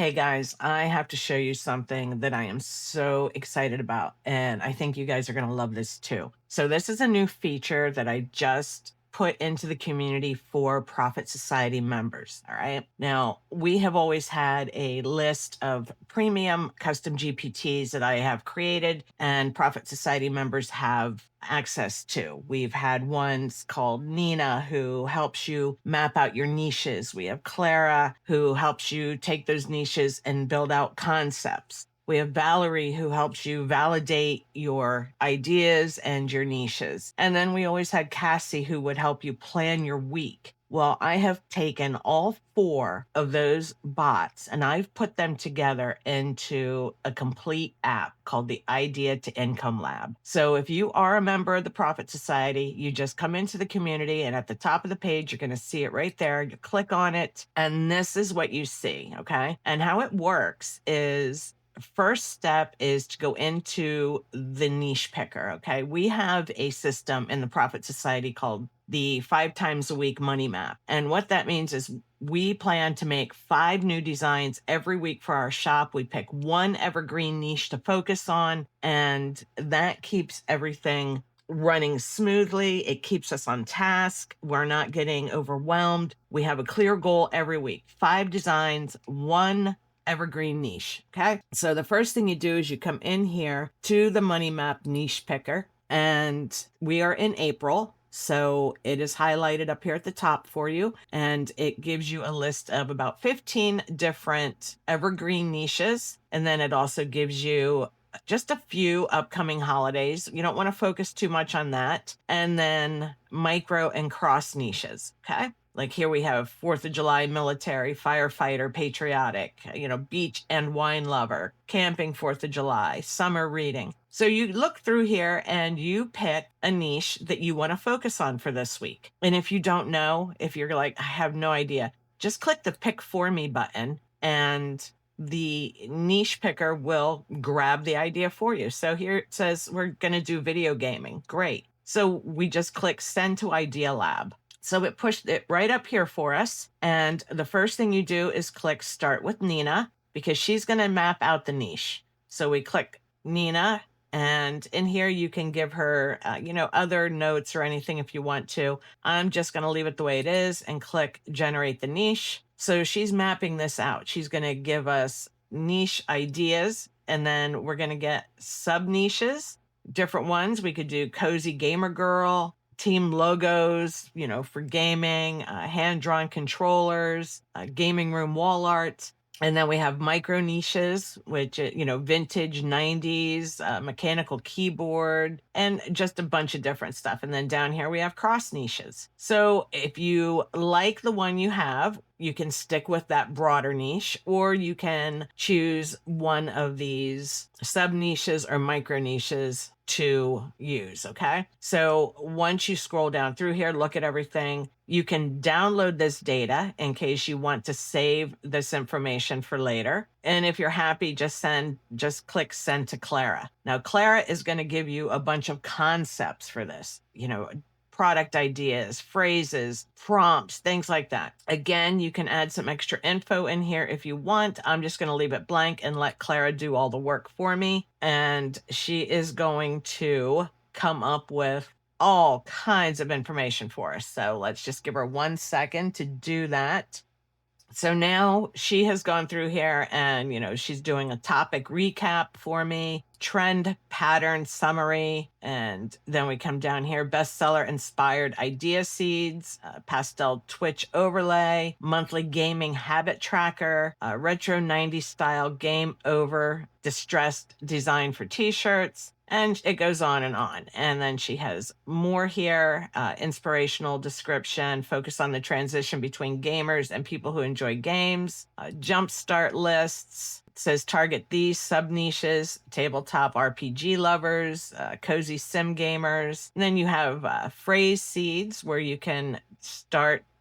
Hey guys, I have to show you something that I am so excited about, and I think you guys are going to love this too. So, this is a new feature that I just put into the community for Profit Society members. All right. Now, we have always had a list of premium custom GPTs that I have created, and Profit Society members have access to. We've had ones called Nina, who helps you map out your niches. We have Clara, who helps you take those niches and build out concepts. We have Valerie, who helps you validate your ideas and your niches. And then we always had Cassie, who would help you plan your week. Well, I have taken all four of those bots and I've put them together into a complete app called the Idea to Income Lab. So if you are a member of the Profit Society, you just come into the community and at the top of the page, you're going to see it right there. You click on it and this is what you see. Okay. And how it works is first step is to go into the niche picker. Okay. We have a system in the Profit Society called the 5 times a week money map. And what that means is we plan to make 5 new designs every week for our shop. We pick one evergreen niche to focus on, and that keeps everything running smoothly. It keeps us on task. We're not getting overwhelmed. We have a clear goal every week, 5 designs, one evergreen niche. Okay. So the first thing you do is you come in here to the money map niche picker, and we are in April. So it is highlighted up here at the top for you, and it gives you a list of about 15 different evergreen niches. And then it also gives you just a few upcoming holidays. You don't want to focus too much on that. And then micro and cross niches. Okay. Like here we have 4th of July military, firefighter, patriotic, beach and wine lover, camping 4th of July, summer reading. So you look through here and you pick a niche that you want to focus on for this week. And if you don't know, if you're like, I have no idea, just click the pick for me button and the niche picker will grab the idea for you. So here it says we're going to do video gaming. Great. So we just click send to Idea Lab. So it pushed it right up here for us. And the first thing you do is click start with Nina because she's going to map out the niche. So we click Nina, and in here you can give her, other notes or anything if you want to. I'm just going to leave it the way it is and click generate the niche. So she's mapping this out. She's going to give us niche ideas, and then we're going to get sub niches, different ones. We could do cozy gamer girl, team logos, for gaming, hand-drawn controllers, gaming room wall art. And then we have micro niches, which, vintage 90s, mechanical keyboard, and just a bunch of different stuff. And then down here we have cross niches. So if you like the one you have, you can stick with that broader niche, or you can choose one of these sub niches or micro niches to use. Okay. So once you scroll down through here, look at everything, you can download this data in case you want to save this information for later. And if you're happy, just click send to Clara. Now, Clara is going to give you a bunch of concepts for this, product ideas, phrases, prompts, things like that. Again, you can add some extra info in here if you want. I'm just going to leave it blank and let Clara do all the work for me. And she is going to come up with all kinds of information for us. So let's just give her 1 second to do that. So now she has gone through here and, she's doing a topic recap for me, trend pattern summary. And then we come down here, bestseller inspired idea seeds, pastel Twitch overlay, monthly gaming habit tracker, retro 90s style game over distressed design for t-shirts. And it goes on and on. And then she has more here, inspirational description, focus on the transition between gamers and people who enjoy games, jumpstart lists. It says target these sub niches, tabletop RPG lovers, cozy sim gamers. And then you have phrase seeds where you can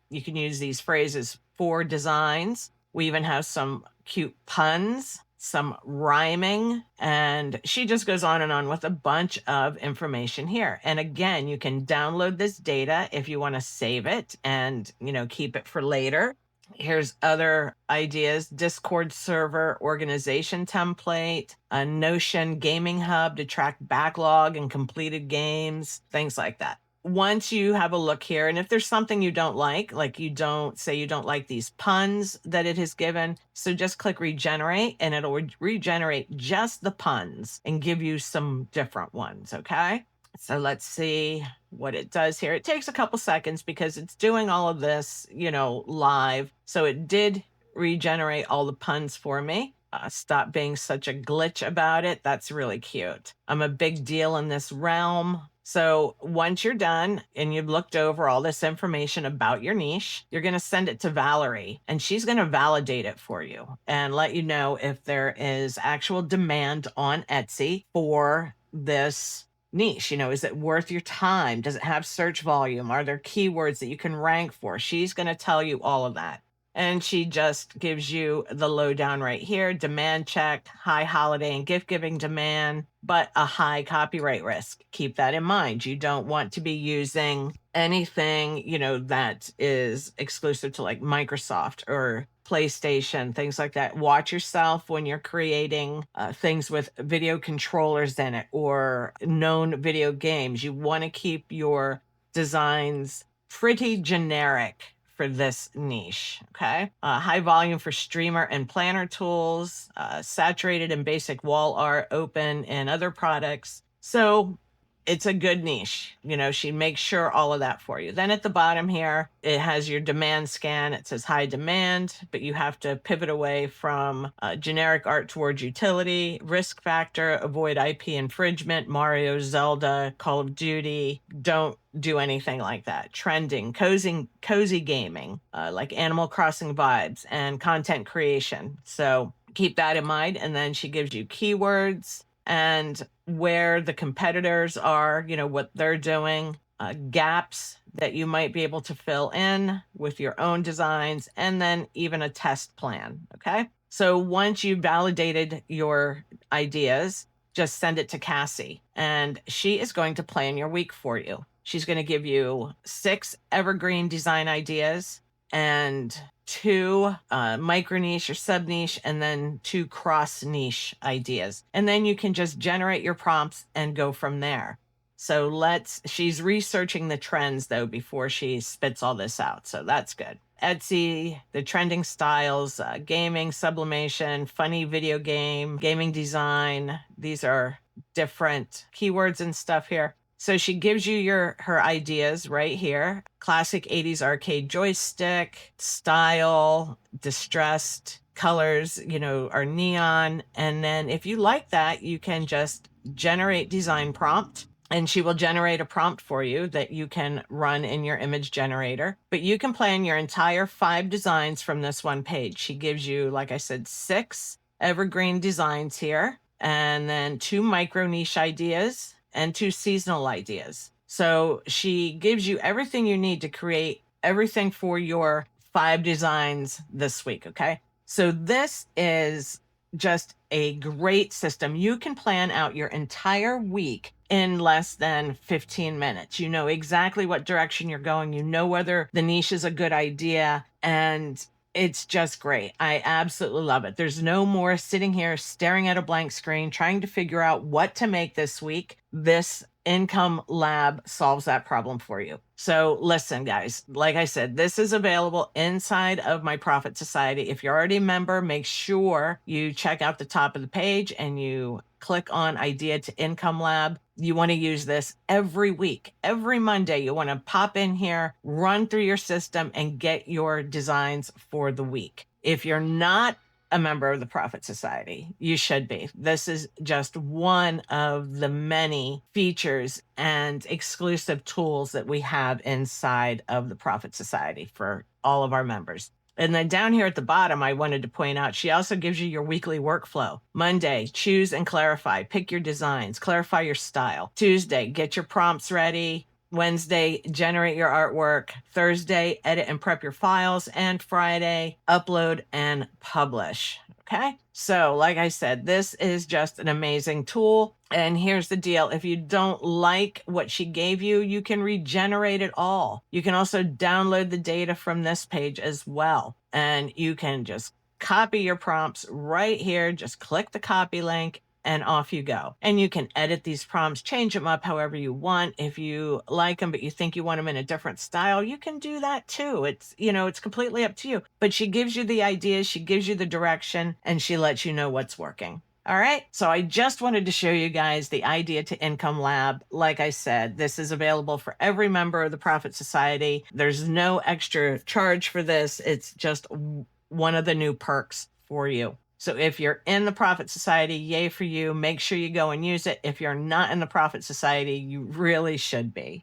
use these phrases for designs. We even have some cute puns, some rhyming, and she just goes on and on with a bunch of information here. And again, you can download this data if you want to save it and, keep it for later. Here's other ideas: Discord server organization template, a Notion gaming hub to track backlog and completed games, things like that. Once you have a look here, and if there's something you don't like you don't like these puns that it has given, so just click regenerate and it'll regenerate just the puns and give you some different ones, okay? So let's see what it does here. It takes a couple seconds because it's doing all of this, live. So it did regenerate all the puns for me. Stop being such a glitch about it. That's really cute. I'm a big deal in this realm. So once you're done and you've looked over all this information about your niche, you're going to send it to Valerie and she's going to validate it for you and let you know if there is actual demand on Etsy for this niche. Is it worth your time? Does it have search volume? Are there keywords that you can rank for? She's going to tell you all of that. And she just gives you the lowdown right here: demand check, high holiday and gift giving demand, but a high copyright risk. Keep that in mind. You don't want to be using anything, that is exclusive to like Microsoft or PlayStation, things like that. Watch yourself when you're creating things with video controllers in it or known video games. You want to keep your designs pretty generic for this niche, okay? High volume for streamer and planner tools, saturated and basic wall art, open and other products. So it's a good niche. She makes sure all of that for you. Then at the bottom here, it has your demand scan. It says high demand, but you have to pivot away from generic art towards utility, risk factor, avoid IP infringement, Mario, Zelda, Call of Duty. Don't do anything like that. Trending, cozy gaming, like Animal Crossing vibes, and content creation. So keep that in mind. And then she gives you keywords and where the competitors are, what they're doing, gaps that you might be able to fill in with your own designs, and then even a test plan, okay? So once you've validated your ideas, just send it to Cassie, and she is going to plan your week for you. She's going to give you 6 evergreen design ideas and 2 micro niche or sub niche, and then 2 cross niche ideas. And then you can just generate your prompts and go from there. So she's researching the trends though before she spits all this out. So that's good. Etsy, the trending styles, gaming, sublimation, funny video game, gaming design. These are different keywords and stuff here. So she gives you her ideas right here: classic 80s arcade joystick, style, distressed colors, are neon. And then if you like that, you can just generate design prompt, and she will generate a prompt for you that you can run in your image generator. But you can plan your entire 5 designs from this one page. She gives you, like I said, 6 evergreen designs here, and then 2 micro niche ideas and 2 seasonal ideas. So she gives you everything you need to create everything for your 5 designs this week, okay? So this is just a great system. You can plan out your entire week in less than 15 minutes. You know exactly what direction you're going. You know whether the niche is a good idea, and it's just great. I absolutely love it. There's no more sitting here staring at a blank screen trying to figure out what to make this week. This Income Lab solves that problem for you. So listen, guys, like I said, this is available inside of my Profit Society. If you're already a member, make sure you check out the top of the page and you click on Idea to Income Lab. You want to use this every week, every Monday. You want to pop in here, run through your system, and get your designs for the week. If you're not a member of the Profit Society, you should be. This is just one of the many features and exclusive tools that we have inside of the Profit Society for all of our members. And then down here at the bottom, I wanted to point out, she also gives you your weekly workflow. Monday, choose and clarify. Pick your designs, clarify your style. Tuesday, get your prompts ready. Wednesday, generate your artwork. Thursday, edit and prep your files. And Friday, upload and publish. Okay. So, like I said, this is just an amazing tool. And here's the deal. If you don't like what she gave you, you can regenerate it all. You can also download the data from this page as well. And you can just copy your prompts right here. Just click the copy link and off you go. And you can edit these prompts, change them up however you want. If you like them, but you think you want them in a different style, you can do that too. It's completely up to you. But she gives you the ideas, she gives you the direction, and she lets you know what's working. All right. So I just wanted to show you guys the Idea to Income Lab. Like I said, this is available for every member of the Profit Society. There's no extra charge for this. It's just one of the new perks for you. So if you're in the Profit Society, yay for you. Make sure you go and use it. If you're not in the Profit Society, you really should be.